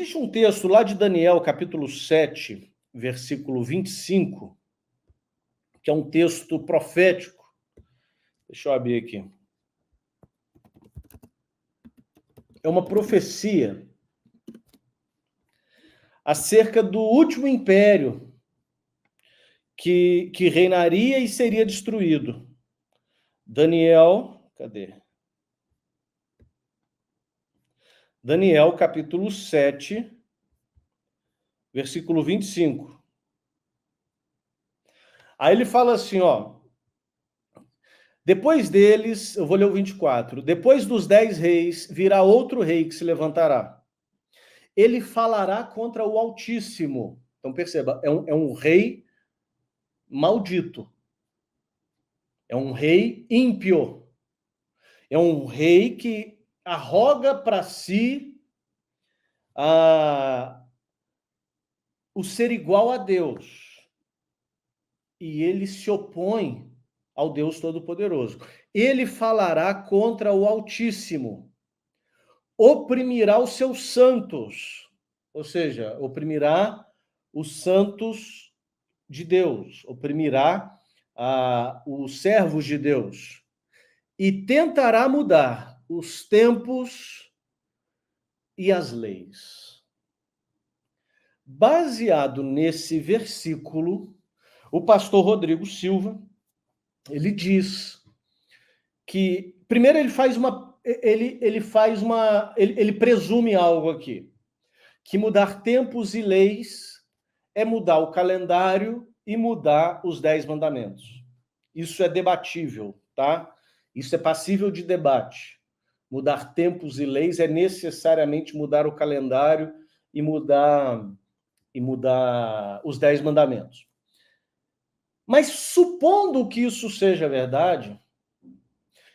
Existe um texto lá de Daniel, capítulo 7, versículo 25, que é um texto profético. Deixa eu abrir aqui. É uma profecia acerca do último império que reinaria e seria destruído. Daniel, cadê? Daniel, capítulo 7, versículo 25. Aí ele fala assim, ó, depois deles, eu vou ler o 24, depois dos 10 reis, virá outro rei que se levantará. Ele falará contra o Altíssimo. Então perceba, é um rei maldito. É um rei ímpio. É um rei que arroga para si o ser igual a Deus. E ele se opõe ao Deus Todo-Poderoso. Ele falará contra o Altíssimo. Oprimirá os seus santos. Ou seja, oprimirá os santos de Deus. Oprimirá os servos de Deus. E tentará mudar os tempos e as leis. Baseado nesse versículo, o pastor Rodrigo Silva, ele diz que, primeiro ele presume algo aqui, que mudar tempos e leis é mudar o calendário e mudar os 10 mandamentos. Isso é debatível, tá? Isso é passível de debate. Mudar tempos e leis é necessariamente mudar o calendário e mudar os 10 mandamentos. Mas supondo que isso seja verdade,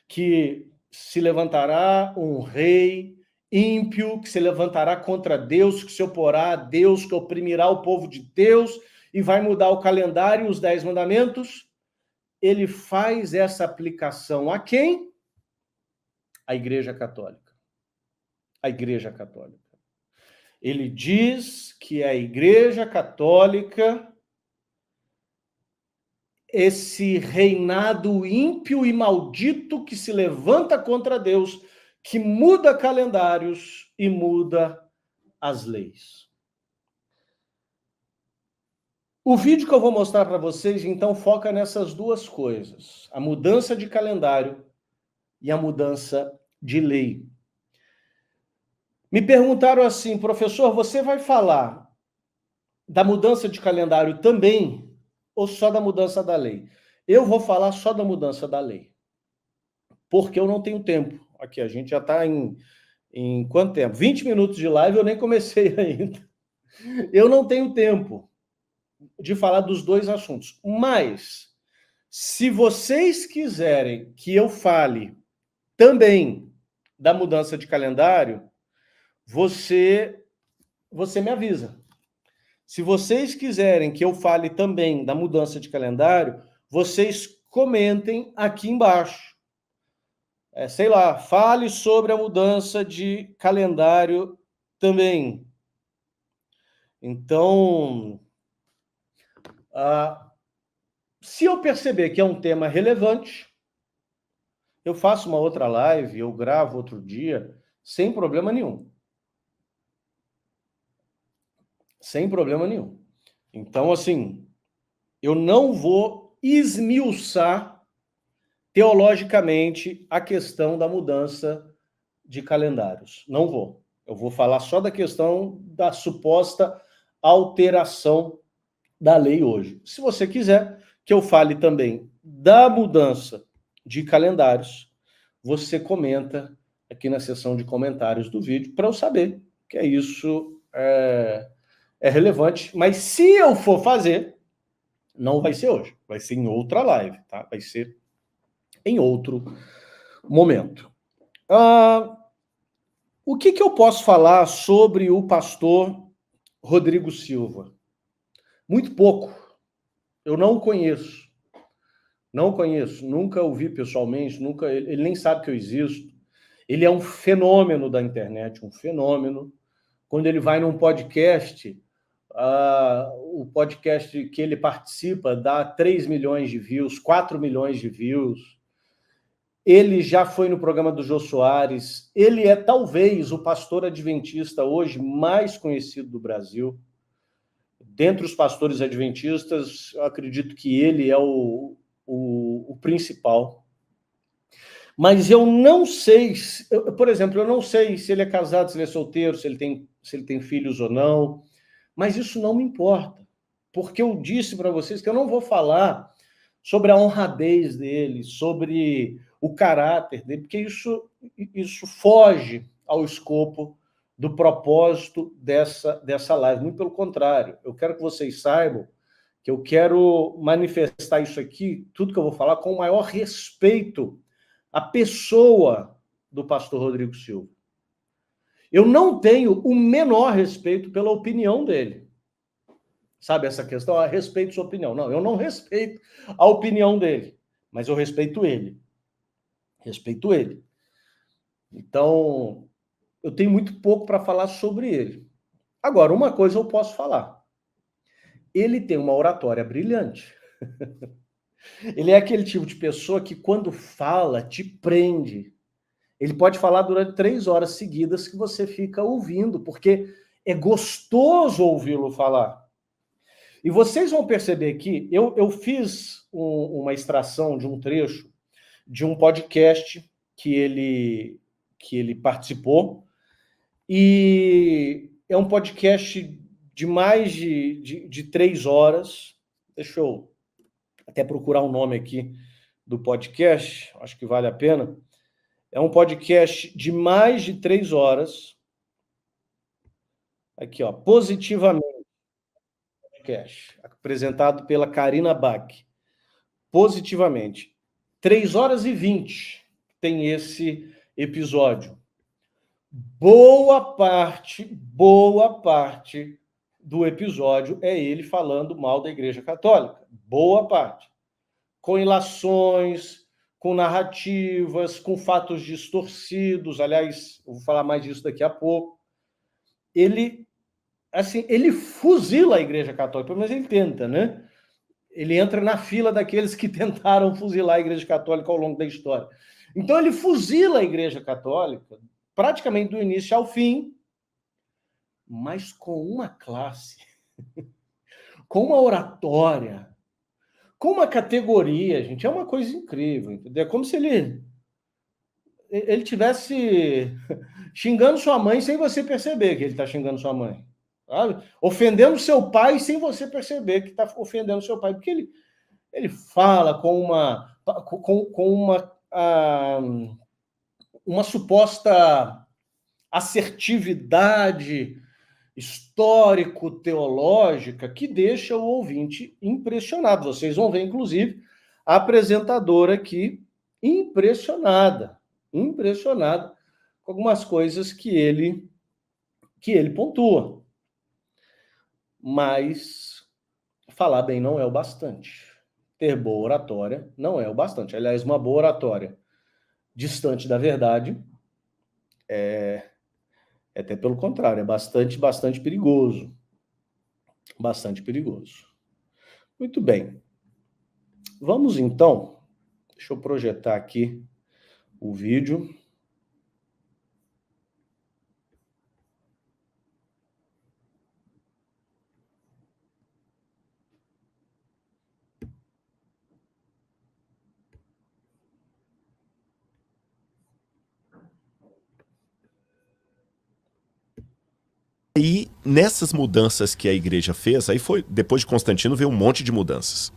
que se levantará um rei ímpio, que se levantará contra Deus, que se oporá a Deus, que oprimirá o povo de Deus e vai mudar o calendário e os 10 mandamentos, ele faz essa aplicação a quem? A Igreja Católica. A Igreja Católica. Ele diz que a Igreja Católica, esse reinado ímpio e maldito que se levanta contra Deus, que muda calendários e muda as leis. O vídeo que eu vou mostrar para vocês, então, foca nessas duas coisas: a mudança de calendário e a mudança de lei. Me perguntaram assim, professor, você vai falar da mudança de calendário também ou só da mudança da lei? Eu vou falar só da mudança da lei, porque eu não tenho tempo. Aqui, a gente já está em quanto tempo? 20 minutos de live, eu nem comecei ainda. Eu não tenho tempo de falar dos dois assuntos, mas se vocês quiserem que eu fale também da mudança de calendário, você me avisa. Se vocês quiserem que eu fale também da mudança de calendário, vocês comentem aqui embaixo. Sei lá, fale sobre a mudança de calendário também. Então, se eu perceber que é um tema relevante, eu faço uma outra live, eu gravo outro dia, sem problema nenhum. Sem problema nenhum. Então, assim, eu não vou esmiuçar teologicamente a questão da mudança de calendários. Não vou. Eu vou falar só da questão da suposta alteração da lei hoje. Se você quiser que eu fale também da mudança de calendários, você comenta aqui na seção de comentários do vídeo para eu saber que isso é relevante. Mas se eu for fazer, não vai ser hoje, vai ser em outra live, tá? Vai ser em outro momento. O que eu posso falar sobre o pastor Rodrigo Silva? Muito pouco. Eu não o conheço. Não conheço, nunca o vi pessoalmente, ele nem sabe que eu existo. Ele é um fenômeno da internet, um fenômeno, quando ele vai num podcast, o podcast que ele participa dá 3 milhões de views, 4 milhões de views. Ele já foi no programa do Jô Soares. Ele é talvez o pastor adventista hoje mais conhecido do Brasil. Dentre os pastores adventistas, eu acredito que ele é o principal. Mas eu não sei, por exemplo, eu não sei se ele é casado, se ele é solteiro, se ele tem filhos ou não, mas isso não me importa, porque eu disse para vocês que eu não vou falar sobre a honradez dele, sobre o caráter dele, porque isso foge ao escopo do propósito dessa live. Muito pelo contrário, eu quero que vocês saibam que eu quero manifestar isso aqui, tudo que eu vou falar, com o maior respeito à pessoa do pastor Rodrigo Silva. Eu não tenho o menor respeito pela opinião dele. Sabe essa questão? Eu respeito sua opinião. Não, eu não respeito a opinião dele, mas eu respeito ele. Respeito ele. Então, eu tenho muito pouco para falar sobre ele. Agora, uma coisa eu posso falar. Ele tem uma oratória brilhante. Ele é aquele tipo de pessoa que, quando fala, te prende. Ele pode falar durante 3 horas seguidas que você fica ouvindo, porque é gostoso ouvi-lo falar. E vocês vão perceber que eu fiz uma extração de um trecho de um podcast que ele participou, e é um podcast de mais de 3 horas. Deixa eu até procurar o nome aqui do podcast, acho que vale a pena. É um podcast de mais de 3 horas. Aqui, ó, Positivamente, podcast, apresentado pela Karina Bach. Positivamente. 3 horas e 20 tem esse episódio. Boa parte do episódio é ele falando mal da Igreja Católica. Boa parte. Com ilações, com narrativas, com fatos distorcidos. Aliás, eu vou falar mais disso daqui a pouco. Ele fuzila a Igreja Católica, pelo menos ele tenta, né? Ele entra na fila daqueles que tentaram fuzilar a Igreja Católica ao longo da história. Então, ele fuzila a Igreja Católica praticamente do início ao fim, mas com uma classe, com uma oratória, com uma categoria, gente. É uma coisa incrível, entendeu? É como se ele estivesse xingando sua mãe sem você perceber que ele está xingando sua mãe. Sabe? Ofendendo seu pai sem você perceber que está ofendendo seu pai. Porque ele fala com uma suposta assertividade histórico-teológica que deixa o ouvinte impressionado. Vocês vão ver, inclusive, a apresentadora aqui impressionada com algumas coisas que ele pontua. Mas falar bem não é o bastante. Ter boa oratória não é o bastante. Aliás, uma boa oratória distante da verdade é até pelo contrário, é bastante perigoso. Bastante perigoso. Muito bem. Vamos então, deixa eu projetar aqui o vídeo. E nessas mudanças que a igreja fez, aí foi, depois de Constantino veio um monte de mudanças.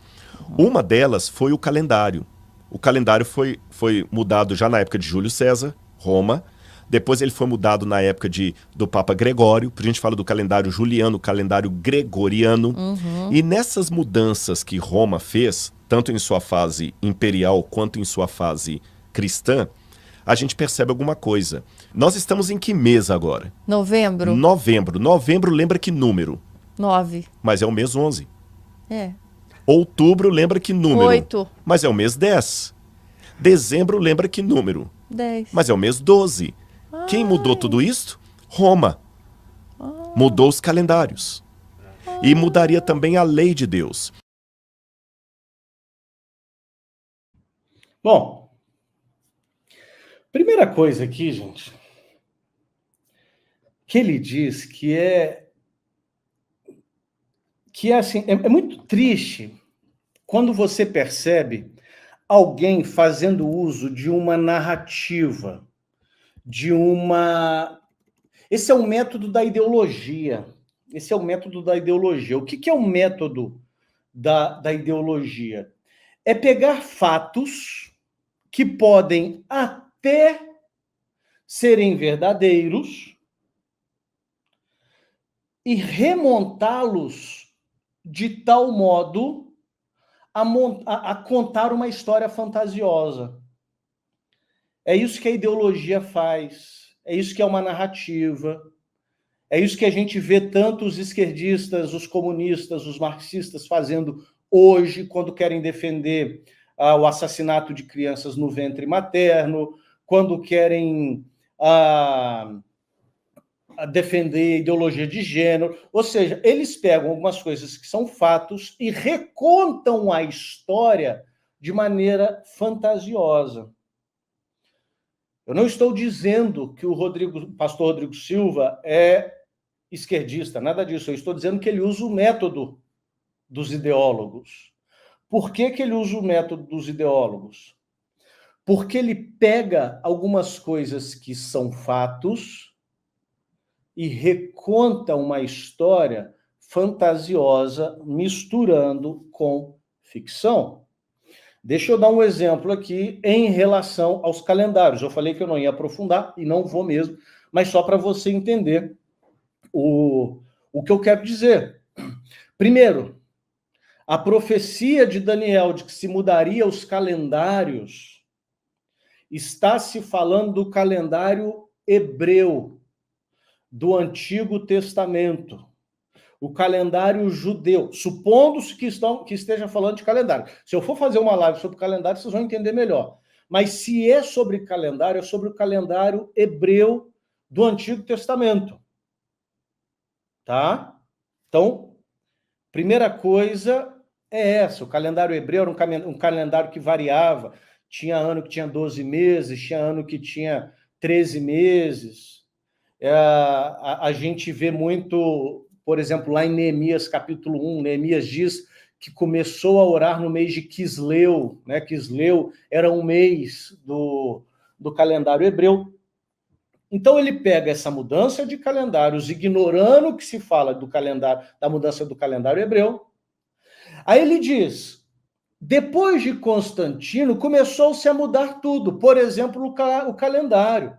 Uma delas foi o calendário. O calendário foi mudado já na época de Júlio César, Roma. Depois ele foi mudado na época do Papa Gregório. A gente fala do calendário juliano, calendário gregoriano. E nessas mudanças que Roma fez, tanto em sua fase imperial quanto em sua fase cristã, a gente percebe alguma coisa. Nós estamos em que mês agora? Novembro. Novembro lembra que número? 9. Mas é o mês 11. É. Outubro lembra que número? 8. Mas é o mês 10. Dezembro lembra que número? 10. Mas é o mês 12. Quem mudou tudo isso? Roma. Mudou os calendários. E mudaria também a lei de Deus. Bom, primeira coisa aqui, gente, que ele diz que é assim, é muito triste quando você percebe alguém fazendo uso de uma narrativa, de uma... Esse é o método da ideologia. Esse é o método da ideologia. O que é o método da ideologia? É pegar fatos que podem até serem verdadeiros e remontá-los de tal modo a contar uma história fantasiosa. É isso que a ideologia faz, é isso que é uma narrativa, é isso que a gente vê tanto os esquerdistas, os comunistas, os marxistas fazendo hoje, quando querem defender o assassinato de crianças no ventre materno, quando querem defender ideologia de gênero. Ou seja, eles pegam algumas coisas que são fatos e recontam a história de maneira fantasiosa. Eu não estou dizendo que o pastor Rodrigo Silva é esquerdista, nada disso. Eu estou dizendo que ele usa o método dos ideólogos. Por que ele usa o método dos ideólogos? Porque ele pega algumas coisas que são fatos e reconta uma história fantasiosa misturando com ficção. Deixa eu dar um exemplo aqui em relação aos calendários. Eu falei que eu não ia aprofundar, e não vou mesmo, mas só para você entender o que eu quero dizer. Primeiro, a profecia de Daniel de que se mudaria os calendários está se falando do calendário hebreu, do Antigo Testamento. O calendário judeu, supondo-se que esteja falando de calendário. Se eu for fazer uma live sobre calendário, vocês vão entender melhor. Mas se é sobre calendário, é sobre o calendário hebreu do Antigo Testamento. Tá? Então, primeira coisa é essa. O calendário hebreu era um calendário que variava. Tinha ano que tinha 12 meses, tinha ano que tinha 13 meses. A gente vê muito, por exemplo, lá em Neemias, capítulo 1, Neemias diz que começou a orar no mês de Quisleu, né? Quisleu era um mês do calendário hebreu. Então ele pega essa mudança de calendários, ignorando o que se fala do calendário, da mudança do calendário hebreu. Aí ele diz: depois de Constantino, começou-se a mudar tudo, por exemplo, o calendário.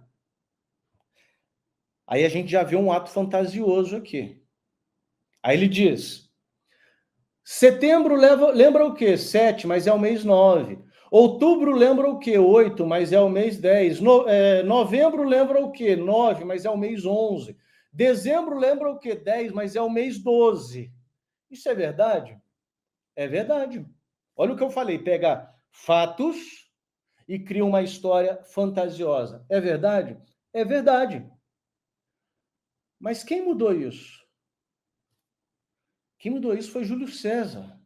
Aí a gente já vê um ato fantasioso aqui. Aí ele diz: setembro lembra o quê? 7, mas é o mês 9. Outubro lembra o quê? 8, mas é o mês 10. Novembro lembra o quê? 9, mas é o mês 11. Dezembro lembra o quê? 10, mas é o mês 12. Isso é verdade? É verdade. Olha o que eu falei, pega fatos e cria uma história fantasiosa. É verdade? É verdade. Mas quem mudou isso? Quem mudou isso foi Júlio César.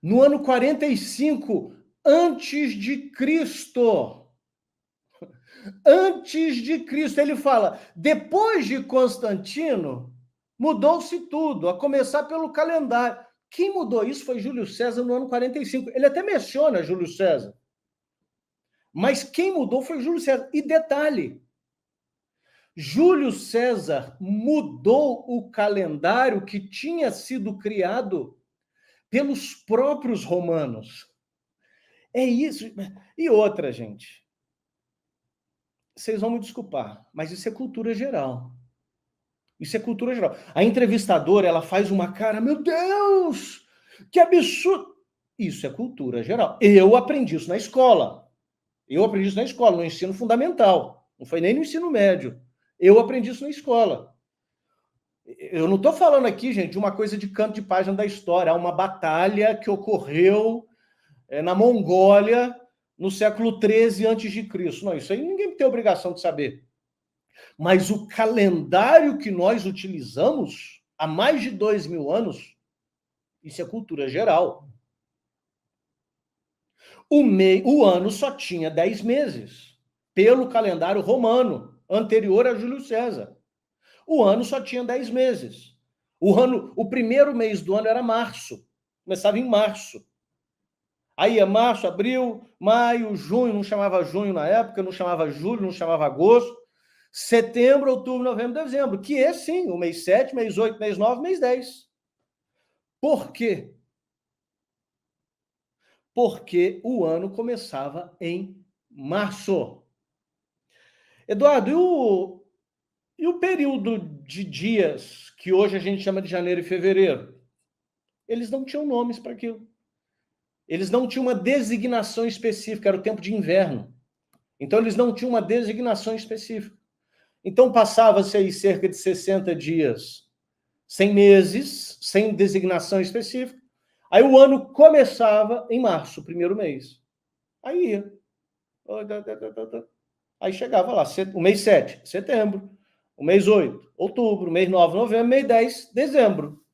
No ano 45 antes de Cristo. Antes de Cristo, ele fala, depois de Constantino, mudou-se tudo, a começar pelo calendário. Quem mudou isso foi Júlio César no ano 45. Ele até menciona Júlio César. Mas quem mudou foi Júlio César. E detalhe, Júlio César mudou o calendário que tinha sido criado pelos próprios romanos. É isso. E outra, gente. Vocês vão me desculpar, mas isso é cultura geral. Isso é cultura geral. A entrevistadora, ela faz uma cara, meu Deus, que absurdo. Isso é cultura geral. Eu aprendi isso na escola. No ensino fundamental. Não foi nem no ensino médio. Eu aprendi isso na escola. Eu não estou falando aqui, gente, de uma coisa de canto de página da história. Há uma batalha que ocorreu na Mongólia no século XIII a.C. Não, isso aí ninguém tem obrigação de saber. Mas o calendário que nós utilizamos há mais de 2000 anos, isso é cultura geral. O ano só tinha 10 meses, pelo calendário romano, anterior a Júlio César. O ano só tinha 10 meses. O primeiro mês do ano era março. Começava em março. Aí é março, abril, maio, junho, não chamava junho na época, não chamava julho, não chamava agosto. Setembro, outubro, novembro, dezembro, que é sim o mês 7, mês 8, mês 9, mês 10. Por quê? Porque o ano começava em março. Eduardo, e o período de dias que hoje a gente chama de janeiro e fevereiro? Eles não tinham nomes para aquilo. Eles não tinham uma designação específica, era o tempo de inverno. Então, eles não tinham uma designação específica. Então, passava-se aí cerca de 60 dias sem meses, sem designação específica. Aí o ano começava em março, primeiro mês. Aí ia. Aí chegava lá, o mês 7, setembro. O mês 8, outubro. O mês 9, novembro. Mês 10, dezembro.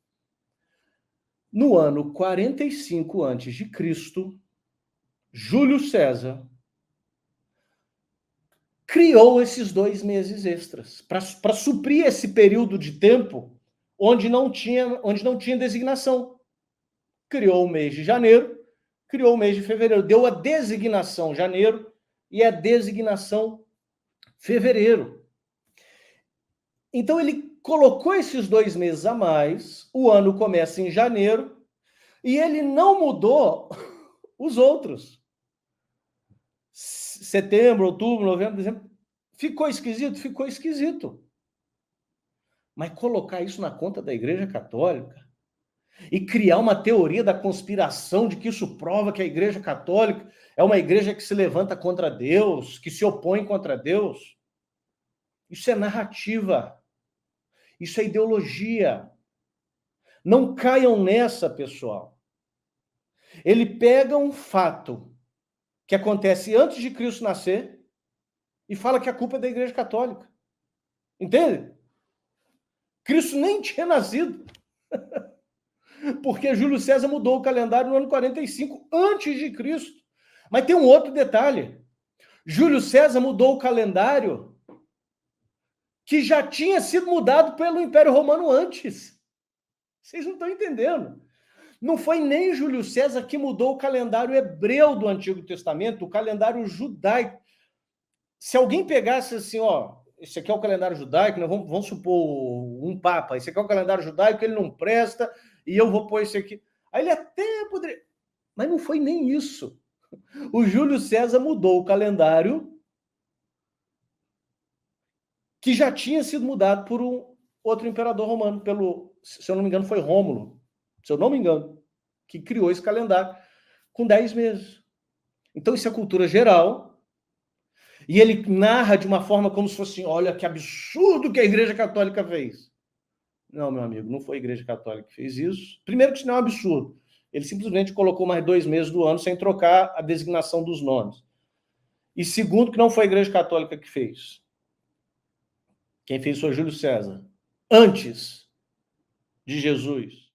No ano 45 a.C., Júlio César criou esses 2 meses extras para suprir esse período de tempo onde não tinha designação. Criou o mês de janeiro, criou o mês de fevereiro, deu a designação janeiro e a designação fevereiro. Então ele colocou esses 2 meses a mais, o ano começa em janeiro, e ele não mudou os outros. Setembro, outubro, novembro, dezembro. Ficou esquisito? Ficou esquisito. Mas colocar isso na conta da Igreja Católica e criar uma teoria da conspiração de que isso prova que a Igreja Católica é uma igreja que se levanta contra Deus, que se opõe contra Deus, isso é narrativa. Isso é ideologia. Não caiam nessa, pessoal. Ele pega um fato que acontece antes de Cristo nascer e fala que a culpa é da Igreja Católica. Entende? Cristo nem tinha nascido. Porque Júlio César mudou o calendário no ano 45 antes de Cristo. Mas tem um outro detalhe. Júlio César mudou o calendário que já tinha sido mudado pelo Império Romano antes. Vocês não estão entendendo. Não foi nem Júlio César que mudou o calendário hebreu do Antigo Testamento, o calendário judaico. Se alguém pegasse assim, ó, esse aqui é o calendário judaico, né? Vamos supor um papa, esse aqui é o calendário judaico, ele não presta, e eu vou pôr esse aqui. Aí ele até poderia... Mas não foi nem isso. O Júlio César mudou o calendário que já tinha sido mudado por um outro imperador romano, se eu não me engano, foi Rômulo, se eu não me engano, que criou esse calendário com 10 meses. Então, isso é cultura geral, e ele narra de uma forma como se fosse, olha que absurdo que a Igreja Católica fez. Não, meu amigo, não foi a Igreja Católica que fez isso. Primeiro que isso não é um absurdo. Ele simplesmente colocou mais 2 meses do ano sem trocar a designação dos nomes. E segundo que não foi a Igreja Católica que fez. Quem fez foi Júlio César. Antes de Jesus.